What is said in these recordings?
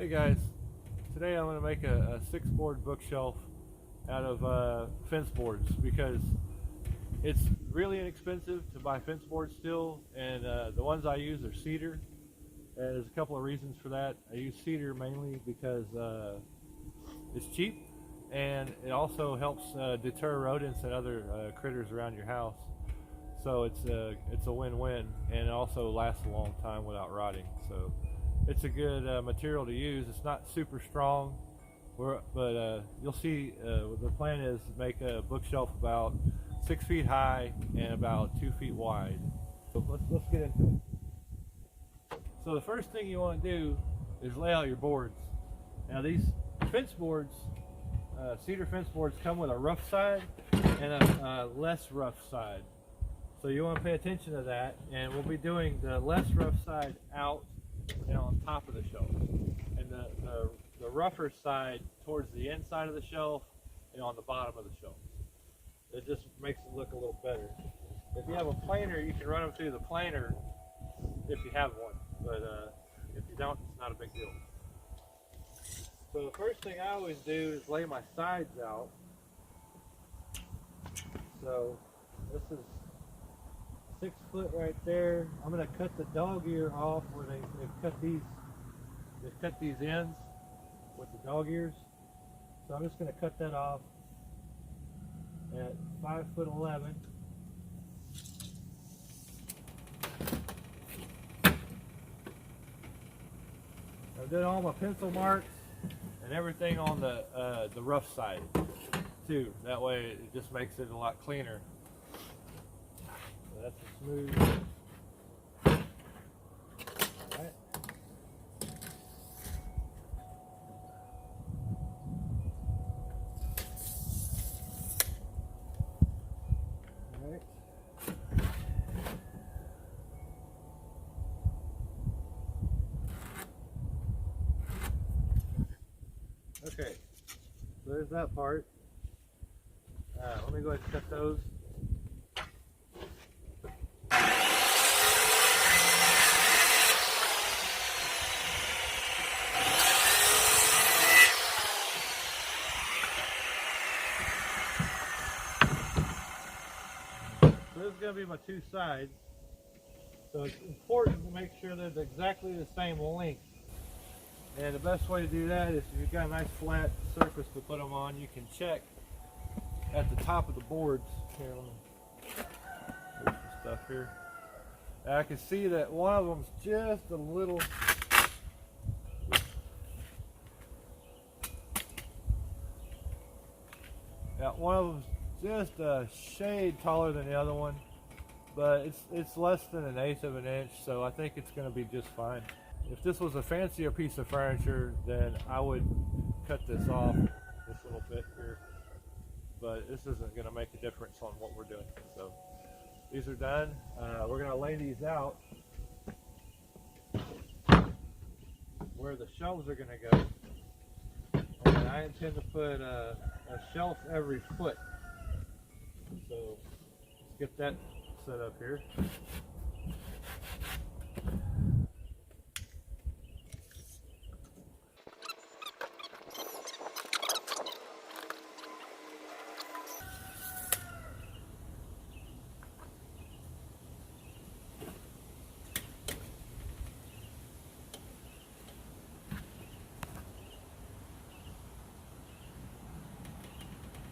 Hey guys, today I'm going to make a 6-board bookshelf out of fence boards because it's really inexpensive to buy fence boards still, and the ones I use are cedar, and there's a couple of reasons for that. I use cedar mainly because it's cheap, and it also helps deter rodents and other critters around your house. So it's a win-win, and it also lasts a long time without rotting. So it's a good material to use. It's not super strong, but you'll see the plan is to make a bookshelf about 6 feet high and about 2 feet wide. So let's get into it. So the first thing you want to do is lay out your boards. Now these fence boards, cedar fence boards, come with a rough side and a less rough side. So you want to pay attention to that, and we'll be doing the less rough side out and on top of the shelf, and the rougher side towards the inside of the shelf and on the bottom of the shelf. It just makes it look a little better. If you have a planer, you can run them through the planer if you have one, but if you don't, it's not a big deal. So the first thing I always do is lay my sides out. So this is 6 foot right there. I'm going to cut the dog ear off where they've cut these ends with the dog ears. So I'm just going to cut that off at 5'11". I've done all my pencil marks and everything on the rough side too. That way it just makes it a lot cleaner. That's a smooth. Alright. Alright. Okay, so there's that part. Let me go ahead and cut those. This is going to be my 2 sides, so it's important to make sure they're exactly the same length. And the best way to do that is if you've got a nice flat surface to put them on, you can check at the top of the boards. Here, let me put some stuff here. And I can see that one of them's just a little. Yeah, one of them's just a shade taller than the other one, but it's less than 1/8 of an inch, so I think it's going to be just fine. If this was a fancier piece of furniture, then I would cut this off this little bit here, but this isn't going to make a difference on what we're doing. So these are done. We're going to lay these out where the shelves are going to go, and I intend to put a shelf every foot. So let's get that set up here.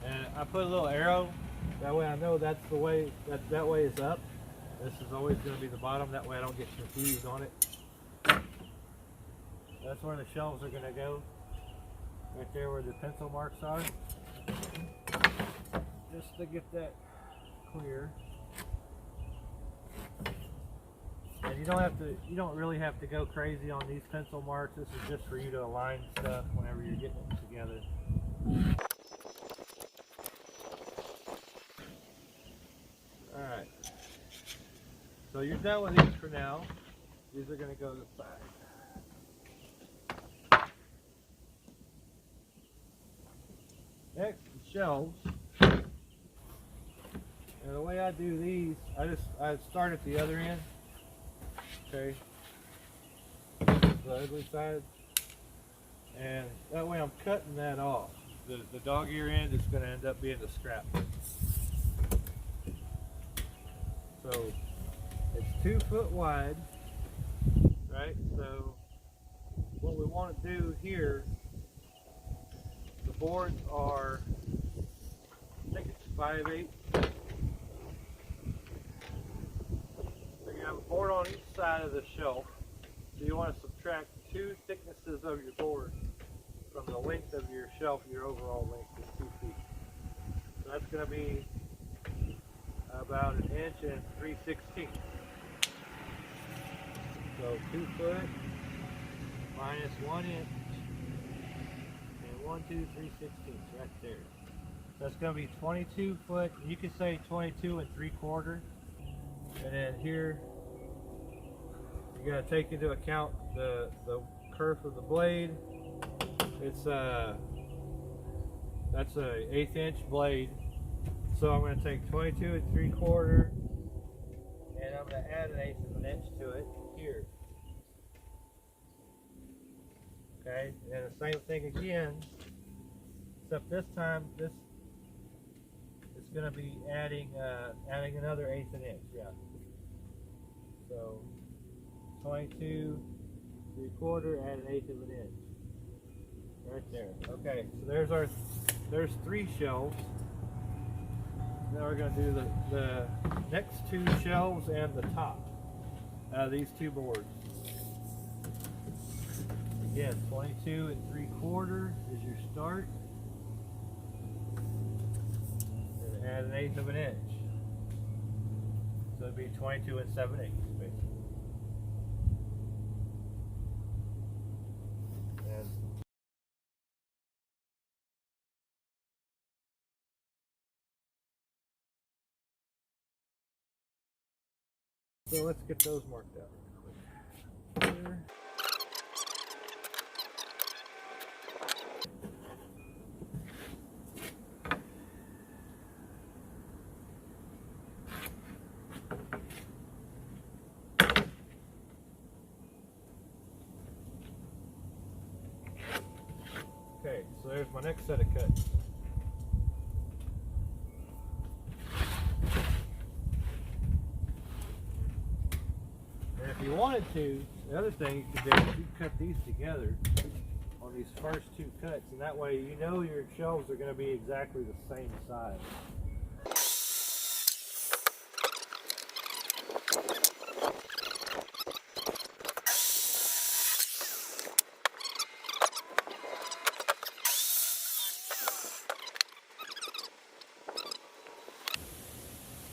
And I put a little arrow. That way I know that's the way, that way is up. This is always going to be the bottom. That way I don't get confused on it. That's where the shelves are going to go. Right there where the pencil marks are. Just to get that clear. And you don't really have to go crazy on these pencil marks. This is just for you to align stuff whenever you're getting it together. Alright, so you're done with these for now. These are going to go to the side. Next, the shelves. And the way I do these, I start at the other end. Okay, the ugly side. And that way I'm cutting that off. The dog ear end is going to end up being the scrap. So it's 2 foot wide, right? So what we want to do here, the boards are, I think it's 5/8. So you have a board on each side of the shelf. So you want to subtract 2 thicknesses of your board from the length of your shelf. Your overall length is 2 feet. So that's going to be about 1 inch and 3/16. So 2 foot minus 1 inch and 1, 2, 3/16 right there. So that's going to be 22 foot. You can say 22 3/4. And then here you got to take into account the kerf of the blade. It's that's a 1/8 inch blade. So I'm going to take 22 3/4, and I'm going to add 1/8 of an inch to it here. Okay, and the same thing again, except this time this is going to be adding another 1/8 of an inch. Yeah. So 22 3/4, add 1/8 of an inch. Right there. Okay, so there's 3 shelves. Now we're going to do the next 2 shelves and the top out of these 2 boards. Again, 22 3/4 is your start. And add 1/8 of an inch. So it'd be 22 7/8 basically. And so let's get those marked out real quick. Here. Okay, so there's my next set of cuts. And if you wanted to, the other thing you could do is you cut these together on these first 2 cuts, and that way you know your shelves are going to be exactly the same size.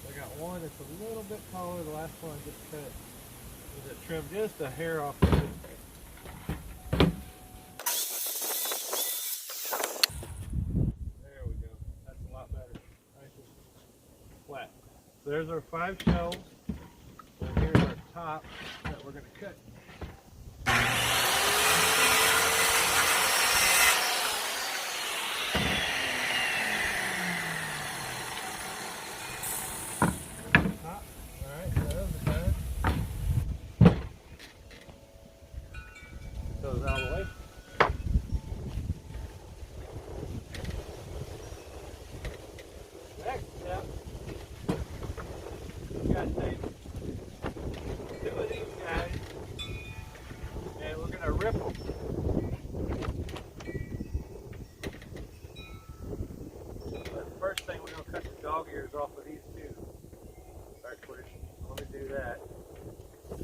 I got one that's a little bit taller. The last one I just cut. I trimmed just a hair off of it. There we go. That's a lot better. Nice and flat. So there's our 5 shelves. And here's our top that we're going to cut. Goes out of the way. Next step, we got to take 2 of these guys and we're going to rip them. But the first thing, we're going to cut the dog ears off of these 2. Actually, let me do that. I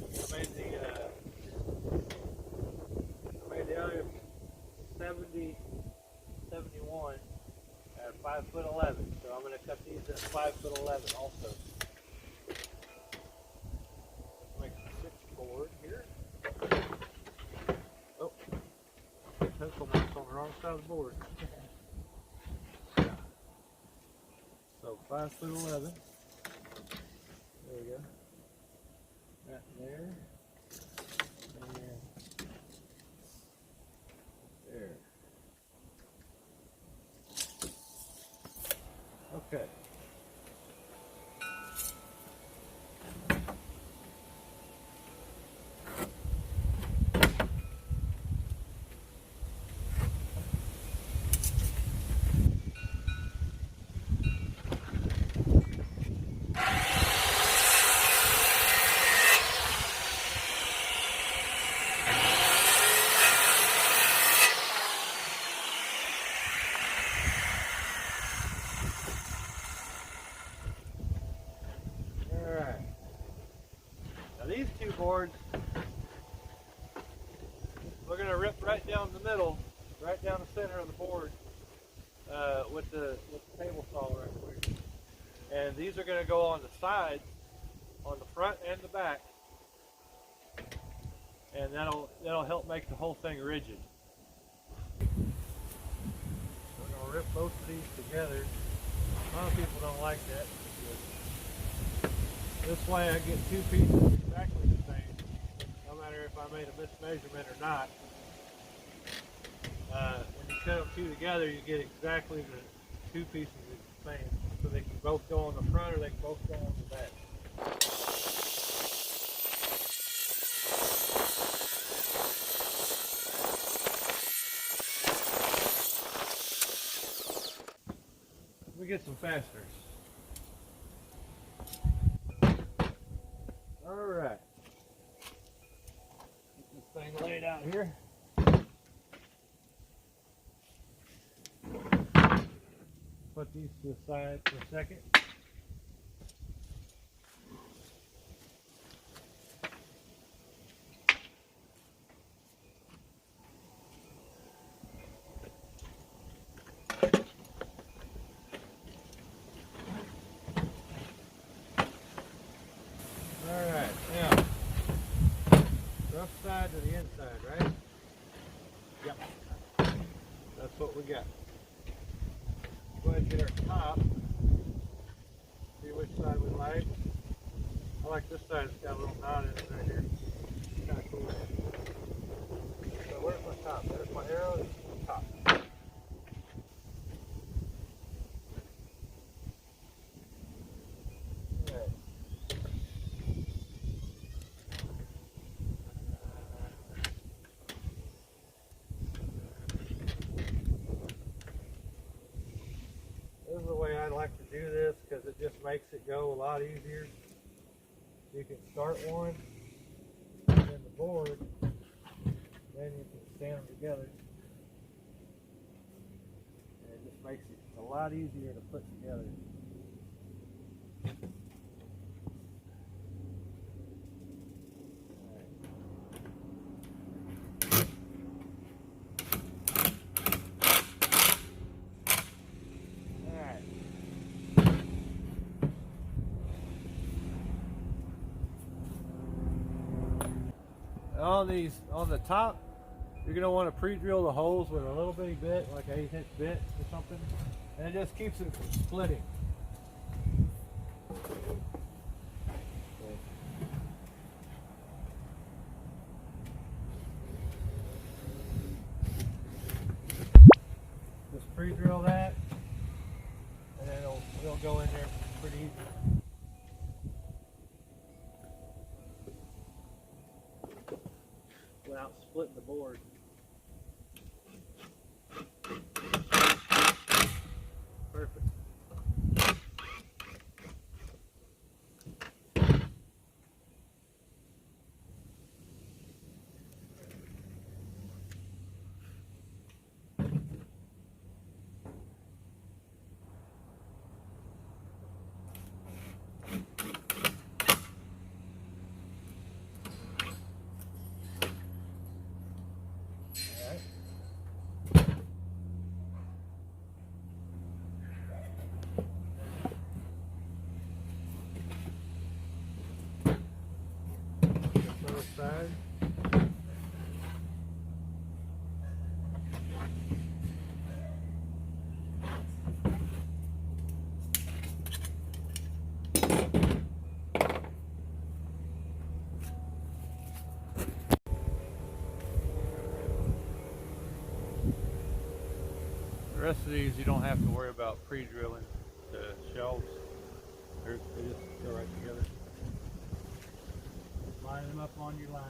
made the other 70, 71 at 5'11", so I'm going to cut these at 5'11" also. Make a 6 board here. Oh, pencil marks on the wrong side of the board. So 5'11". There we go. That there. And there. Okay. these two boards, we're going to rip right down the middle, right down the center of the board with the table saw right quick. And these are going to go on the sides, on the front and the back, and that'll help make the whole thing rigid. We're going to rip both of these together. A lot of people don't like that. This way I get two pieces exactly the same, no matter if I made a mismeasurement or not. When you cut them two together, you get exactly the two pieces the same. So they can both go on the front or they can both go on the back. Let me get some fasteners. Alright. Get this thing laid out here. Put these to the side for a second. Alright, now, rough side to the inside, right? Yep. That's what we got. Go ahead and get our top. See which side we like. I like this side, it's got a little knot in it right here. Kind of cool. So where's my top? There's my arrow, this is the top. Alright. This is the way I like to do this because it just makes it go a lot easier. You can start one, and then the board, then you can stand them together. And it just makes it a lot easier to put together. On the top, you're going to want to pre-drill the holes with a little bitty bit, like an 1/8" bit or something, and it just keeps it from splitting. Just pre-drill that, and then it'll go in there pretty easy. Without splitting the board. Perfect. Side. The rest of these you don't have to worry about pre-drilling the shelves. They just go right together. Line them up on your line.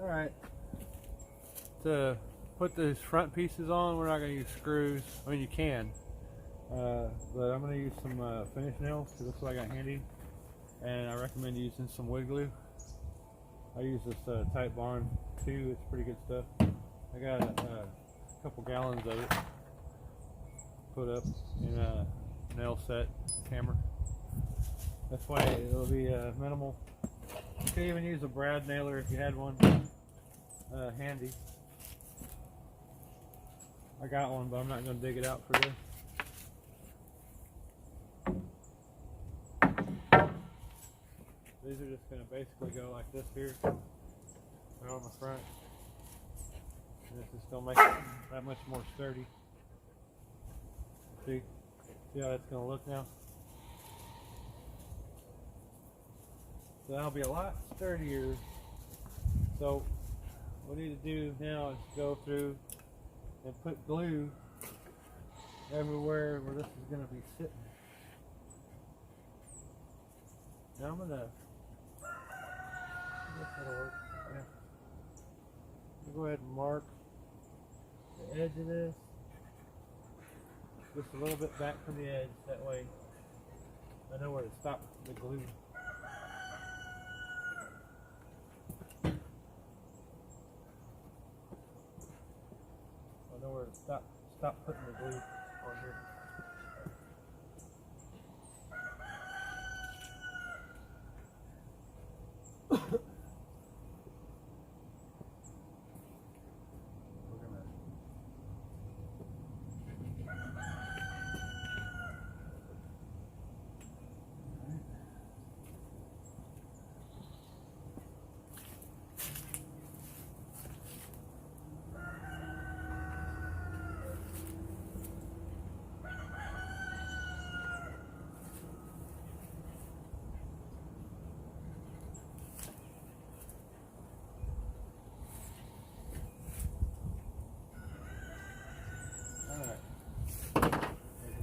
All right. To put these front pieces on, we're not going to use screws. I mean, you can, but I'm going to use some finish nails because that's what I got handy, and I recommend using some wood glue. I use this Type Barn 2. It's pretty good stuff. I got a couple gallons of it put up in a nail set hammer. That's why it'll be minimal. You could even use a brad nailer if you had one handy. I got one, but I'm not going to dig it out for this. These are just going to basically go like this here, right on the front. And this is still make it that much more sturdy. See how that's going to look now? So that'll be a lot sturdier. So what we need to do now is go through and put glue everywhere where this is going to be sitting. Now I'm going to, go ahead and mark the edge of this just a little bit back from the edge. That way I know where to stop the glue. I know where to stop putting the glue on here.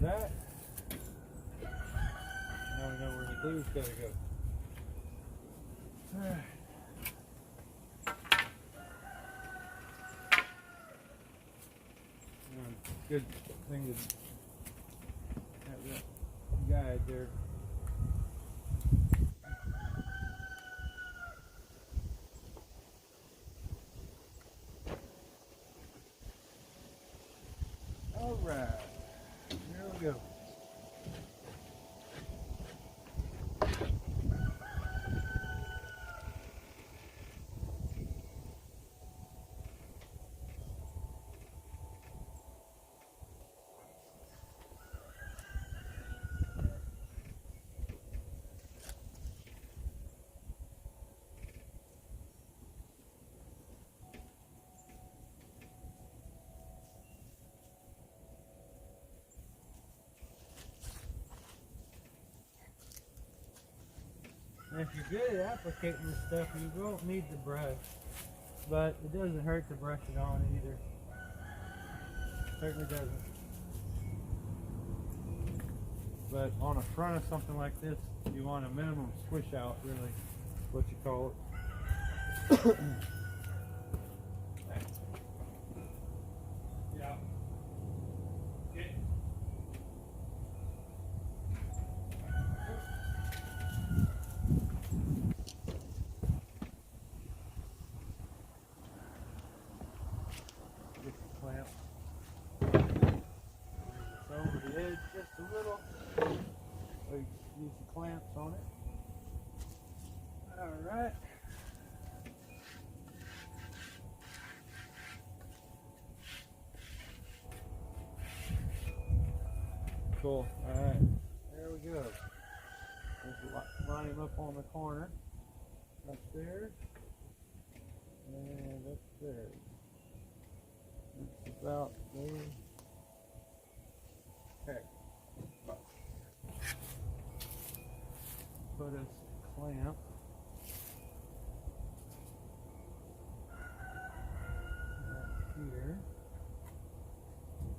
That. Now we know where the glue's got to go. Alright. Good thing to have that guide there. Alright. Here we go. And if you're good at applicating this stuff, you won't need the brush, but it doesn't hurt to brush it on either. Certainly doesn't. But on a front of something like this, you want a minimum squish out, really, is what you call it. Yeah. Okay. Get the clamp. Over the edge just a little. So you use the clamps on it. Alright. Cool. Alright. There we go. Just line him up on the corner. Up there. And up there. It's about there. Okay. Put us a clamp. Right here.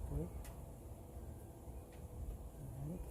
Quick. Alright.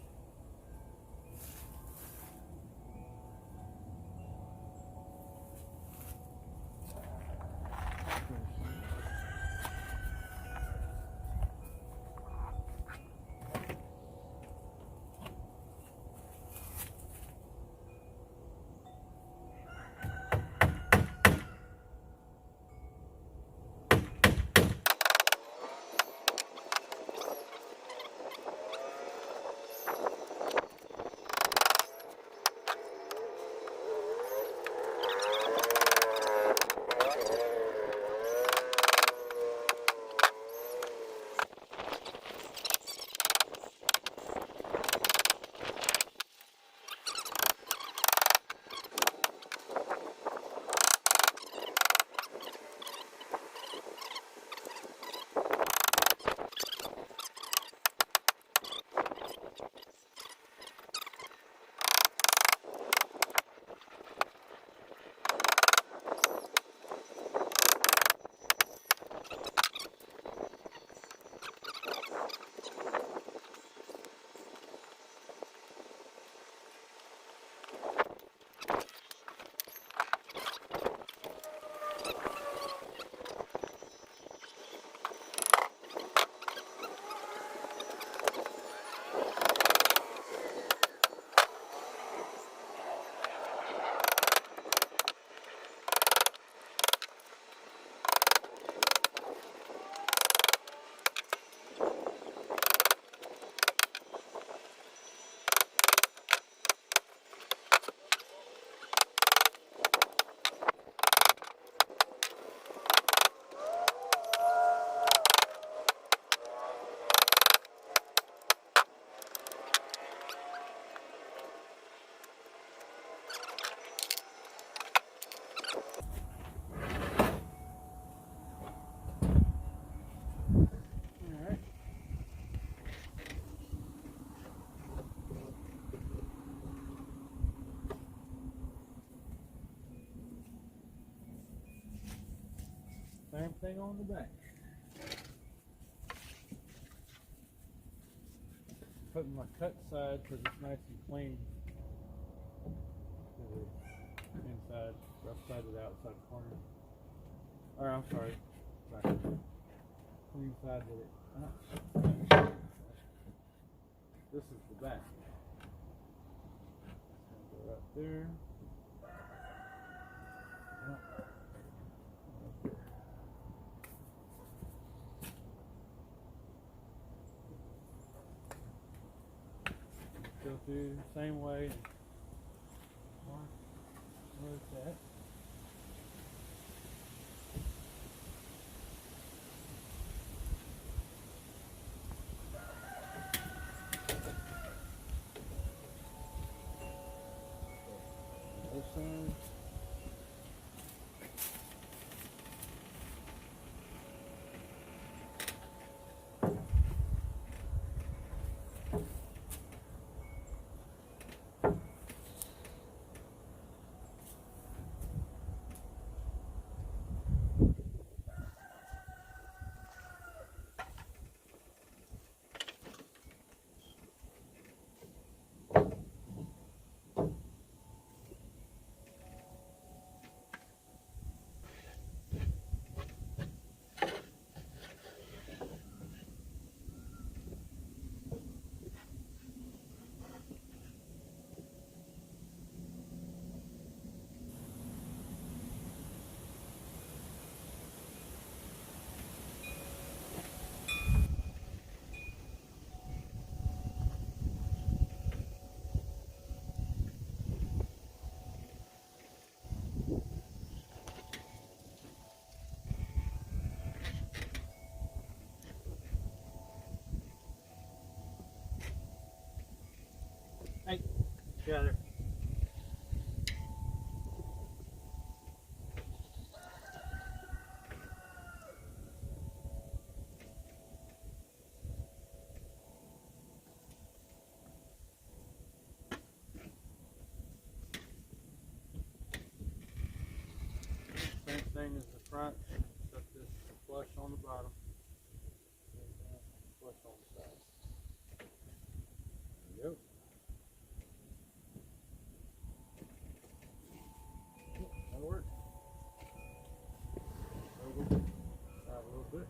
thing on the back. Putting my cut side because it's nice and clean. Inside, rough side to the outside corner. Or I'm sorry, back. Clean side with it. This is the back. It's gonna go right there. Go through the same way. Where's that? This side. Hey, together. Same thing as the front, except this flush on the bottom. Flush on the side. There you go. That'll work. Over, a little bit.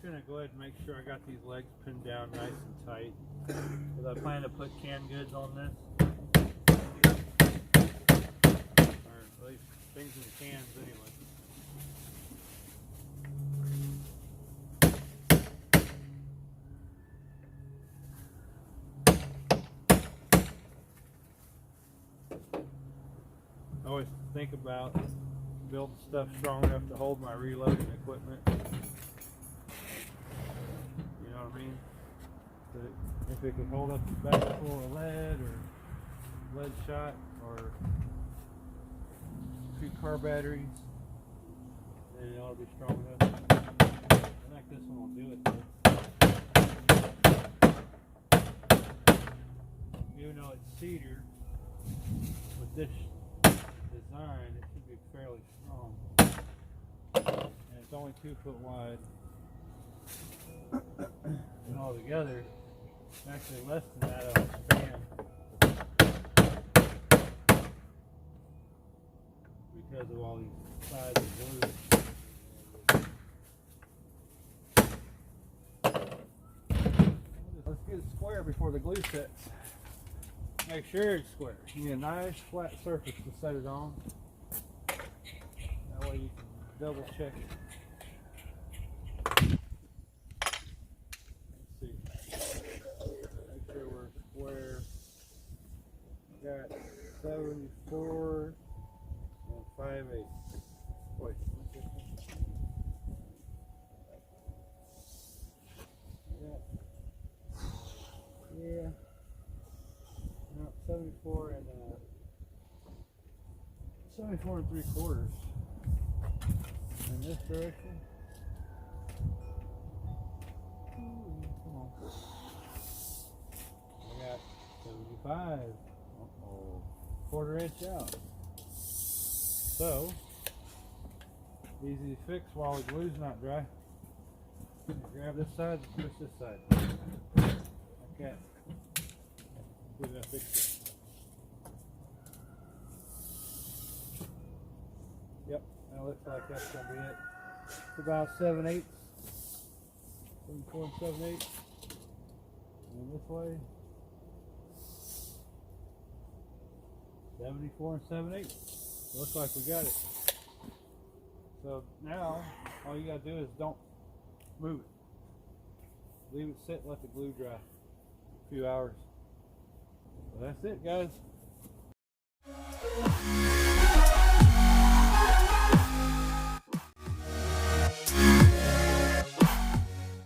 Gonna go ahead and make sure I got these legs pinned down nice and tight, because I plan to put canned goods on this, or at least things in cans anyway. think about building stuff strong enough to hold my reloading equipment. You know what I mean? So if it can hold up the back full of lead or lead shot or 2 car batteries, then it ought to be strong enough. I think this one will do it though. Even though it's cedar, with this design, it should be fairly strong. And it's only 2 foot wide. And all together, actually less than that on the span. Because of all these sides of glue. Let's get it square before the glue sets. Make sure it's square. You need a nice flat surface to set it on. That way you can double check it. Let's see. Make sure we're square. Got 74 and 5/8. Wait. Yeah. No, 74 and 74 and 3/4. In this direction. Ooh, come on. I got 75. Uh-oh. 1/4 inch out. So easy to fix while the glue's not dry. Grab this side and push this side. Okay. Good enough fix it. Yep, that looks like that's going to be it. It's about 7/8. 74 and 7/8. And this way. 74 and 7/8. Looks like we got it. So now, all you got to do is don't move it. Leave it sit and let the glue dry a few hours. So that's it, guys.